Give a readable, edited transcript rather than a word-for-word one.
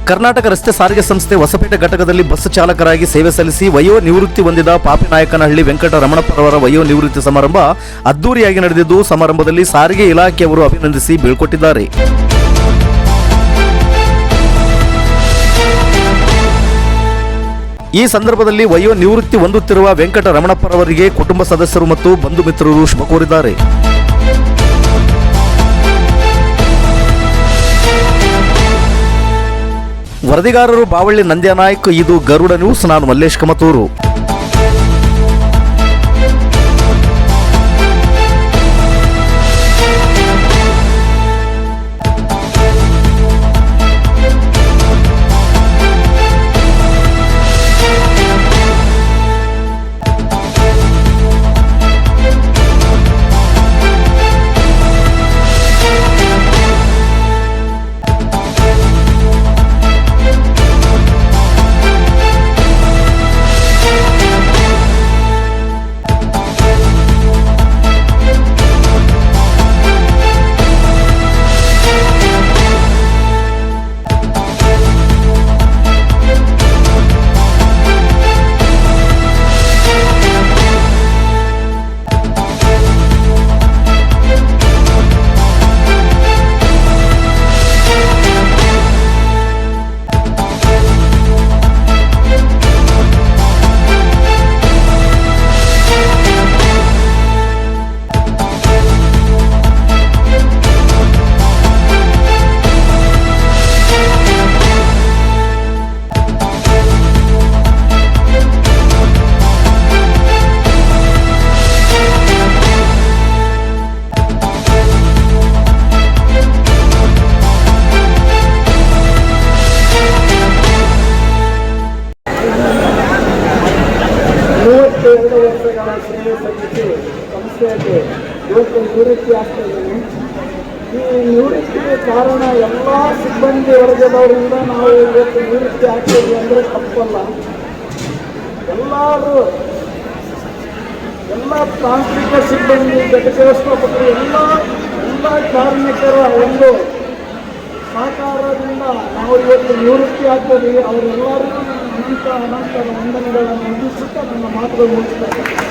ಕರ್ನಾಟಕ ರಸ್ತೆ ಸಾರಿಗೆ ಸಂಸ್ಥೆ ಹೊಸಪೇಟೆ ಘಟಕದಲ್ಲಿ ಬಸ್ ಚಾಲಕರಾಗಿ ಸೇವೆ ಸಲ್ಲಿಸಿ ವಯೋ ನಿವೃತ್ತಿ ಹೊಂದಿದ ಪಾಪಿನಾಯಕನಹಳ್ಳಿ ವೆಂಕಟ ರಮಣಪ್ಪರವರ ವಯೋ ನಿವೃತ್ತಿ ಸಮಾರಂಭ ಅದ್ದೂರಿಯಾಗಿ ನಡೆದಿದ್ದು, ಸಮಾರಂಭದಲ್ಲಿ ಸಾರಿಗೆ ಇಲಾಖೆಯವರು ಅಭಿನಂದಿಸಿ ಬೀಳ್ಕೊಟ್ಟಿದ್ದಾರೆ. ಈ ಸಂದರ್ಭದಲ್ಲಿ ವಯೋ ನಿವೃತ್ತಿ ಹೊಂದುತ್ತಿರುವ ವೆಂಕಟ ರಮಣಪ್ಪರವರಿಗೆ ಕುಟುಂಬ ಸದಸ್ಯರು ಮತ್ತು ಬಂಧು ಮಿತ್ರರು ಶುಭ ಕೋರಿದ್ದಾರೆ. ವರದಿಗಾರರು ಬಾವಳ್ಳಿ ನಂದ್ಯಾನಾಯ್ಕ್. ಇದು ಗರುಡ ನ್ಯೂಸ್. ನಾನು ಮಲ್ಲೇಶ್ ಕಮತೂರು. ವರ್ಷಗಳ ಸೇವೆ ಸಲ್ಲಿಸಿ ಸಂಸ್ಥೆಯಲ್ಲಿ ಇವತ್ತು ನಿವೃತ್ತಿ ಆಗ್ತಾ ಇದ್ದೀನಿ. ಈ ನಿವೃತ್ತಿಗೆ ಕಾರಣ ಎಲ್ಲ ಸಿಬ್ಬಂದಿ ವರ್ಗದವರಿಂದ ನಾವು ಇವತ್ತು ನಿವೃತ್ತಿ ಆಗ್ತೀವಿ ಅಂದರೆ ತಪ್ಪಲ್ಲ. ಎಲ್ಲರೂ ಎಲ್ಲ ತಾಂತ್ರಿಕ ಸಿಬ್ಬಂದಿ, ಘಟಕ ವ್ಯವಸ್ಥಾಪಕರು, ಎಲ್ಲ ಕಾರ್ಮಿಕರ ಒಂದು ಸಹಕಾರದಿಂದ ನಾವು ಇವತ್ತು ನಿವೃತ್ತಿ ಆಗ್ತೀವಿ. ಅವರೆಲ್ಲರೂ ಅನಂತ ವಂದನೆಗಳನ್ನು ಮುಗಿಸುತ್ತಾ ನನ್ನ ಮಾತುಗಳು ಮುಗಿಸ್ತಾರೆ.